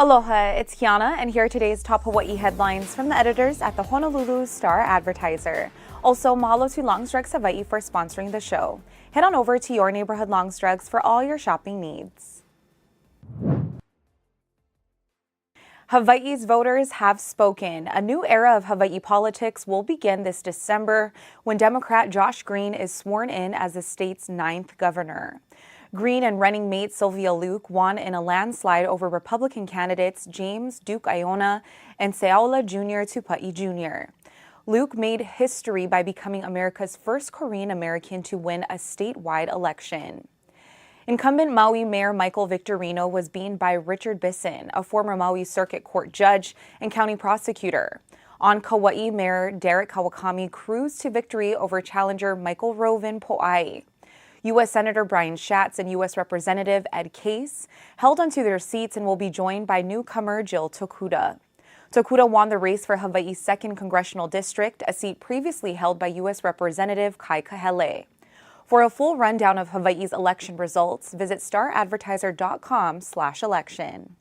Aloha, it's Kiana, and here are today's top Hawaii headlines from the editors at the Honolulu Star-Advertiser. Also, mahalo to Long's Hawaii for sponsoring the show. Head on over to your neighborhood Long's for all your shopping needs. Hawaii's voters have spoken. A new era of Hawaii politics will begin this December when Democrat Josh Green is sworn in as the state's 9th governor. Green and running mate Sylvia Luke won in a landslide over Republican candidates James Duke Aiona and Seaula Jr. Tupa'i Jr. Luke made history by becoming America's first Korean American to win a statewide election. Incumbent Maui Mayor Michael Victorino was beaten by Richard Bisson, a former Maui Circuit Court judge and county prosecutor. On Kauai, Mayor Derek Kawakami cruised to victory over challenger Michael Rovin Po'ai. U.S. Senator Brian Schatz and U.S. Representative Ed Case held onto their seats and will be joined by newcomer Jill Tokuda. Tokuda won the race for Hawaii's 2nd Congressional District, a seat previously held by U.S. Representative Kai Kahele. For a full rundown of Hawaii's election results, visit staradvertiser.com/election.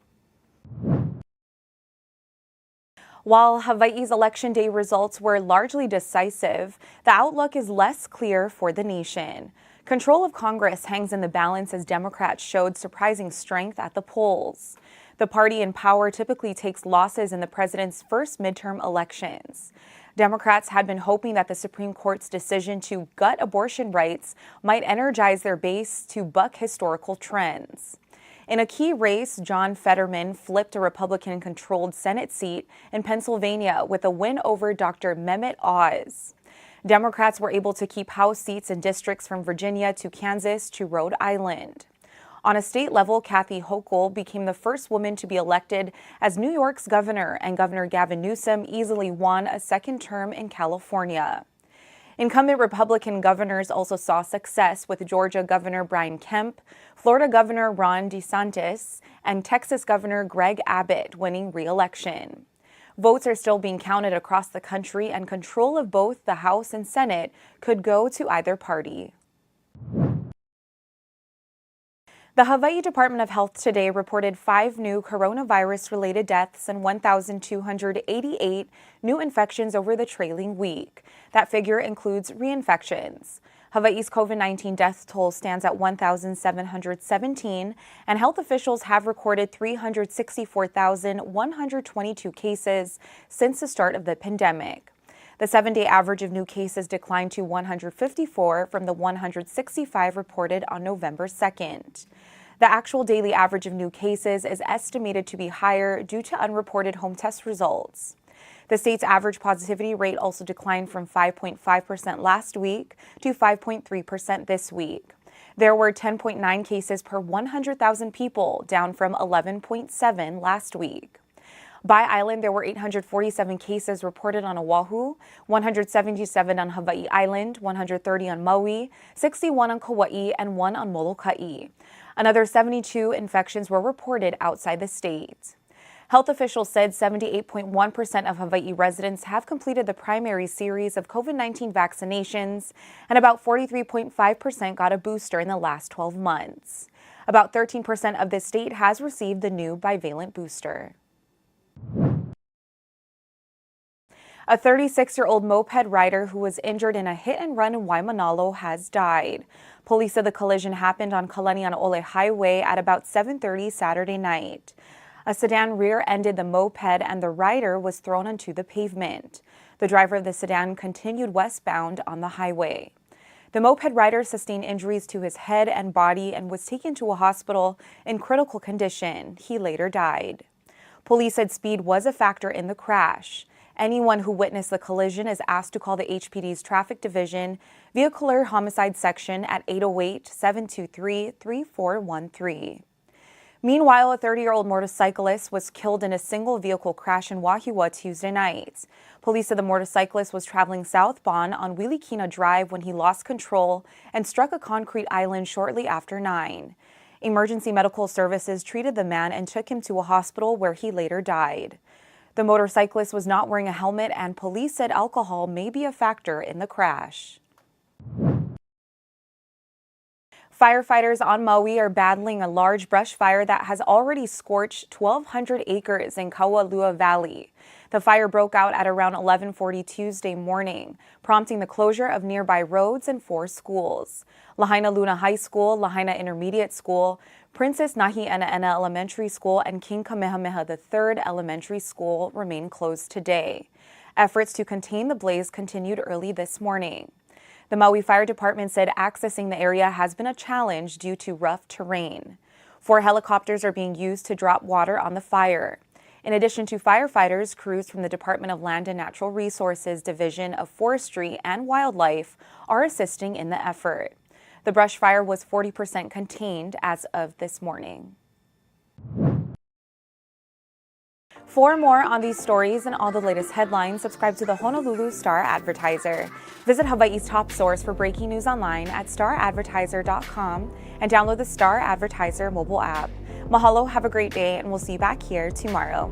While Hawaii's Election Day results were largely decisive, the outlook is less clear for the nation. Control of Congress hangs in the balance as Democrats showed surprising strength at the polls. The party in power typically takes losses in the president's first midterm elections. Democrats had been hoping that the Supreme Court's decision to gut abortion rights might energize their base to buck historical trends. In a key race, John Fetterman flipped a Republican-controlled Senate seat in Pennsylvania with a win over Dr. Mehmet Oz. Democrats were able to keep House seats in districts from Virginia to Kansas to Rhode Island. On a state level, Kathy Hochul became the first woman to be elected as New York's governor, and Governor Gavin Newsom easily won a second term in California. Incumbent Republican governors also saw success, with Georgia Governor Brian Kemp, Florida Governor Ron DeSantis, and Texas Governor Greg Abbott winning re-election. Votes are still being counted across the country, and control of both the House and Senate could go to either party. The Hawaii Department of Health today reported 5 new coronavirus-related deaths and 1,288 new infections over the trailing week. That figure includes reinfections. Hawaii's COVID-19 death toll stands at 1,717, and health officials have recorded 364,122 cases since the start of the pandemic. The 7-day average of new cases declined to 154 from the 165 reported on November 2nd. The actual daily average of new cases is estimated to be higher due to unreported home test results. The state's average positivity rate also declined from 5.5% last week to 5.3% this week. There were 10.9 cases per 100,000 people, down from 11.7 last week. By island, there were 847 cases reported on Oahu, 177 on Hawaii Island, 130 on Maui, 61 on Kauai, and 1 on Molokai. Another 72 infections were reported outside the state. Health officials said 78.1% of Hawaii residents have completed the primary series of COVID-19 vaccinations, and about 43.5% got a booster in the last 12 months. About 13% of the state has received the new bivalent booster. A 36-year-old moped rider who was injured in a hit-and-run in Waimanalo has died. Police said the collision happened on Kalanianaole Highway at about 7:30 Saturday night. A sedan rear-ended the moped and the rider was thrown onto the pavement. The driver of the sedan continued westbound on the highway. The moped rider sustained injuries to his head and body and was taken to a hospital in critical condition. He later died. Police said speed was a factor in the crash. Anyone who witnessed the collision is asked to call the HPD's Traffic Division Vehicular Homicide Section at 808-723-3413. Meanwhile, a 30-year-old motorcyclist was killed in a single-vehicle crash in Wahiawa Tuesday night. Police said the motorcyclist was traveling southbound on Wilikina Drive when he lost control and struck a concrete island shortly after 9. Emergency medical services treated the man and took him to a hospital where he later died. The motorcyclist was not wearing a helmet, and police said alcohol may be a factor in the crash. Firefighters on Maui are battling a large brush fire that has already scorched 1,200 acres in Kaulua Valley. The fire broke out at around 11:40 Tuesday morning, prompting the closure of nearby roads and 4 schools. Lahaina Luna High School, Lahaina Intermediate School, Princess Nahi'enaena Elementary School, and King Kamehameha III Elementary School remain closed today. Efforts to contain the blaze continued early this morning. The Maui Fire Department said accessing the area has been a challenge due to rough terrain. 4 helicopters are being used to drop water on the fire. In addition to firefighters, crews from the Department of Land and Natural Resources Division of Forestry and Wildlife are assisting in the effort. The brush fire was 40% contained as of this morning. For more on these stories and all the latest headlines, subscribe to the Honolulu Star-Advertiser. Visit Hawaii's top source for breaking news online at staradvertiser.com and download the Star-Advertiser mobile app. Mahalo, have a great day, and we'll see you back here tomorrow.